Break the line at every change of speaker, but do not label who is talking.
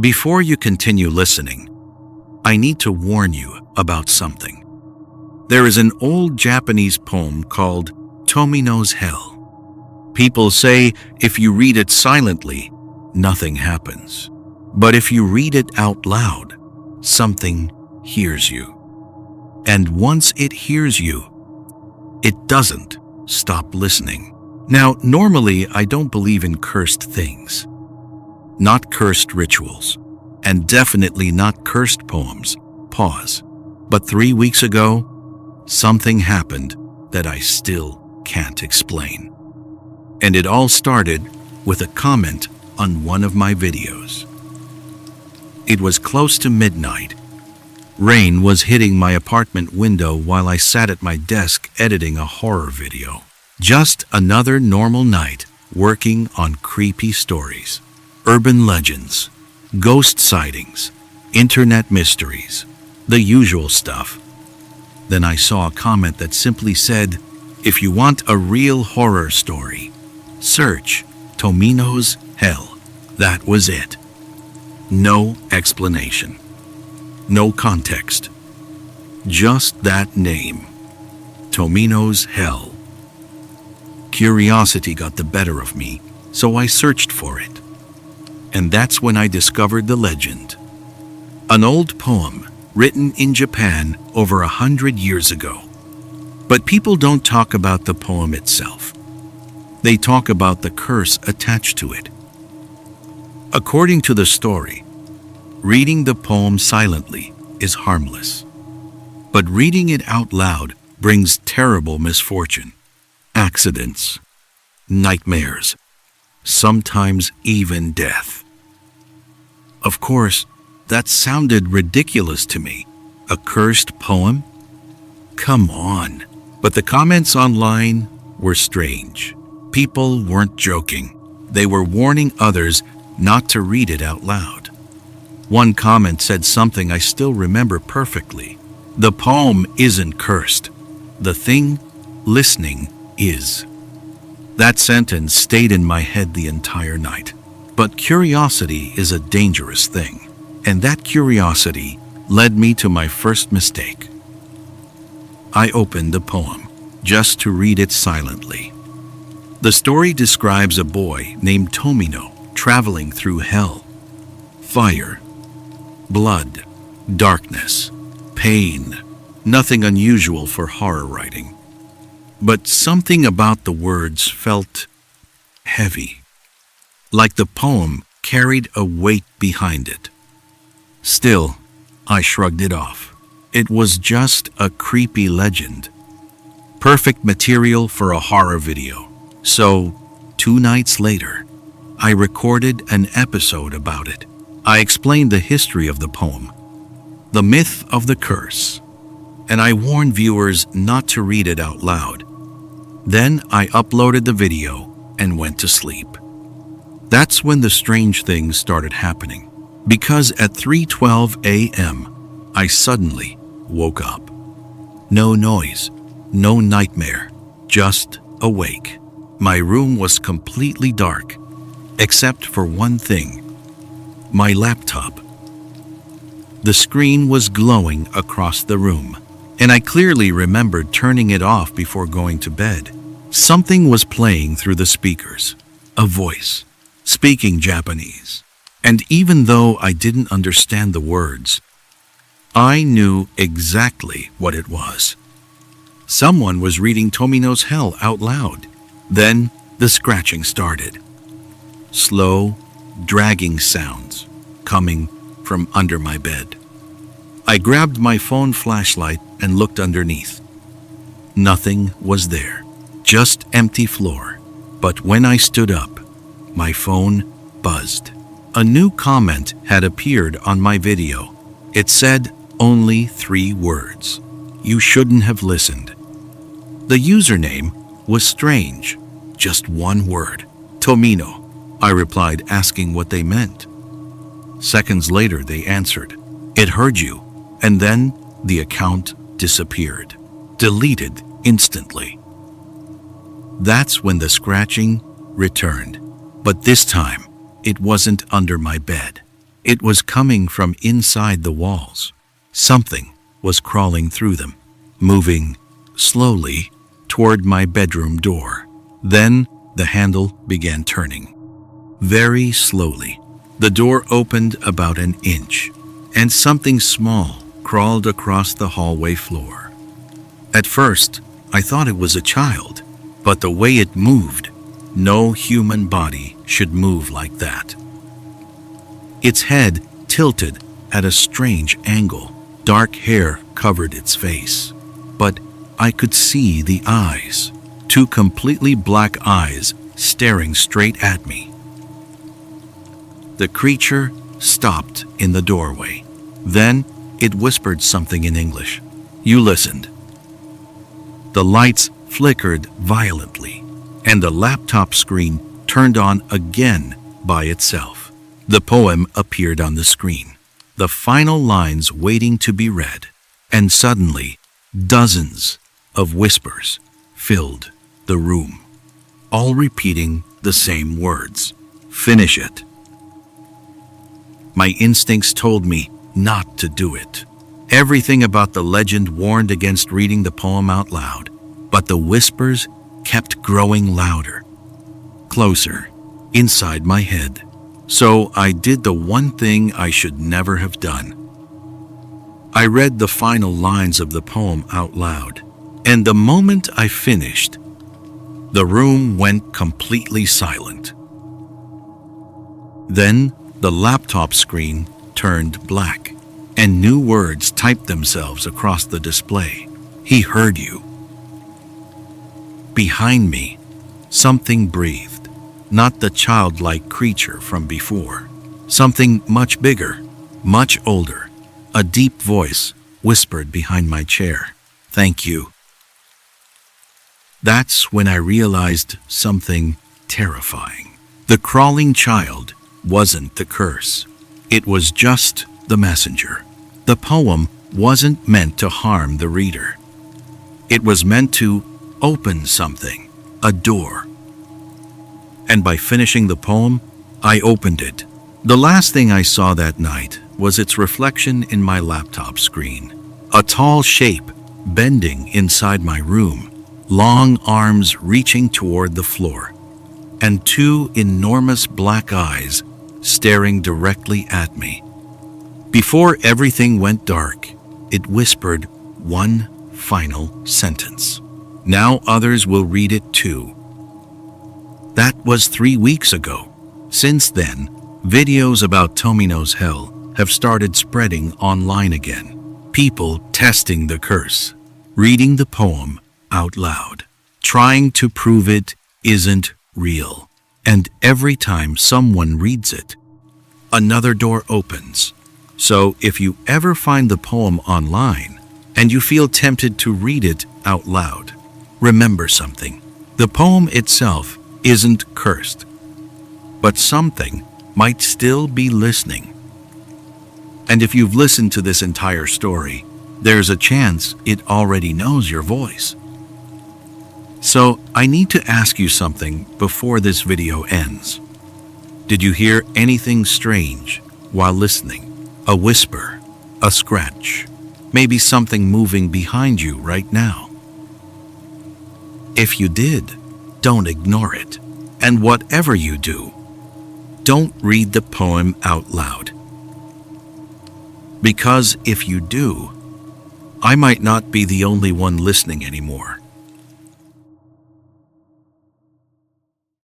Before you continue listening, I need to warn you about something. There is an old Japanese poem called Tomino's Hell. People say if you read it silently, nothing happens. But if you read it out loud, something hears you. And once it hears you, it doesn't stop listening. Now, normally I don't believe in cursed things. Not cursed rituals, and definitely not cursed poems. Pause. But 3 weeks ago, something happened that I still can't explain. And it all started with a comment on one of my videos. It was close to midnight. Rain was hitting my apartment window while I sat at my desk editing a horror video. Just another normal night working on creepy stories. Urban legends, ghost sightings, internet mysteries, the usual stuff. Then I saw a comment that simply said, "If you want a real horror story, search Tomino's Hell." That was it. No explanation. No context. Just that name. Tomino's Hell. Curiosity got the better of me, so I searched for it. And that's when I discovered the legend. An old poem written in Japan over 100 years ago. But people don't talk about the poem itself. They talk about the curse attached to it. According to the story, reading the poem silently is harmless. But reading it out loud brings terrible misfortune, accidents, nightmares, sometimes even death. Of course, that sounded ridiculous to me. A cursed poem? Come on. But the comments online were strange. People weren't joking. They were warning others not to read it out loud. One comment said something I still remember perfectly. The poem isn't cursed. The thing listening is. That sentence stayed in my head the entire night. But curiosity is a dangerous thing, and that curiosity led me to my first mistake. I opened the poem just to read it silently. The story describes a boy named Tomino traveling through hell. Fire, blood, darkness, pain, nothing unusual for horror writing. But something about the words felt heavy. Like the poem carried a weight behind it. Still, I shrugged it off. It was just a creepy legend. Perfect material for a horror video. So, 2 nights later, I recorded an episode about it. I explained the history of the poem, the myth of the curse, and I warned viewers not to read it out loud. Then I uploaded the video and went to sleep. That's when the strange things started happening, because at 3:12 a.m., I suddenly woke up. No noise, no nightmare, just awake. My room was completely dark, except for one thing, my laptop. The screen was glowing across the room, and I clearly remembered turning it off before going to bed. Something was playing through the speakers, a voice, speaking Japanese. And even though I didn't understand the words, I knew exactly what it was. Someone was reading Tomino's Hell out loud. Then the scratching started. Slow, dragging sounds coming from under my bed. I grabbed my phone flashlight and looked underneath. Nothing was there, just empty floor. But when I stood up, my phone buzzed. A new comment had appeared on my video. It said only 3 words. You shouldn't have listened. The username was strange. Just 1 word. Tomino. I replied, asking what they meant. Seconds later, they answered, "It heard you." And then the account disappeared. Deleted instantly. That's when the scratching returned. But this time, it wasn't under my bed. It was coming from inside the walls. Something was crawling through them, moving slowly toward my bedroom door. Then the handle began turning. Very slowly, the door opened about an inch, and something small crawled across the hallway floor. At first, I thought it was a child, but the way it moved, no human body should move like that. Its head tilted at a strange angle. Dark hair covered its face, but I could see the eyes, two completely black eyes staring straight at me. The creature stopped in the doorway. Then it whispered something in English. You listened. The lights flickered violently, and the laptop screen turned on again by itself. The poem appeared on the screen, the final lines waiting to be read, and suddenly dozens of whispers filled the room, all repeating the same words. Finish it. My instincts told me not to do it. Everything about the legend warned against reading the poem out loud, but the whispers kept growing louder, closer, inside my head. So I did the one thing I should never have done. I read the final lines of the poem out loud, and the moment I finished, the room went completely silent. Then the laptop screen turned black, and new words typed themselves across the display. He heard you. Behind me, something breathed, not the childlike creature from before. Something much bigger, much older. A deep voice whispered behind my chair. Thank you. That's when I realized something terrifying. The crawling child wasn't the curse. It was just the messenger. The poem wasn't meant to harm the reader. It was meant to open something, a door. And by finishing the poem, I opened it. The last thing I saw that night was its reflection in my laptop screen. A tall shape bending inside my room, long arms reaching toward the floor, and two enormous black eyes staring directly at me. Before everything went dark, it whispered one final sentence. Now others will read it too. That was 3 weeks ago. Since then, videos about Tomino's hell have started spreading online again. People testing the curse, reading the poem out loud, trying to prove it isn't real. And every time someone reads it, another door opens. So if you ever find the poem online and you feel tempted to read it out loud, remember something. The poem itself isn't cursed, but something might still be listening. And if you've listened to this entire story, there's a chance it already knows your voice. So I need to ask you something before this video ends. Did you hear anything strange while listening? A whisper, a scratch, maybe something moving behind you right now? If you did, don't ignore it. And whatever you do, don't read the poem out loud. Because if you do, I might not be the only one listening anymore.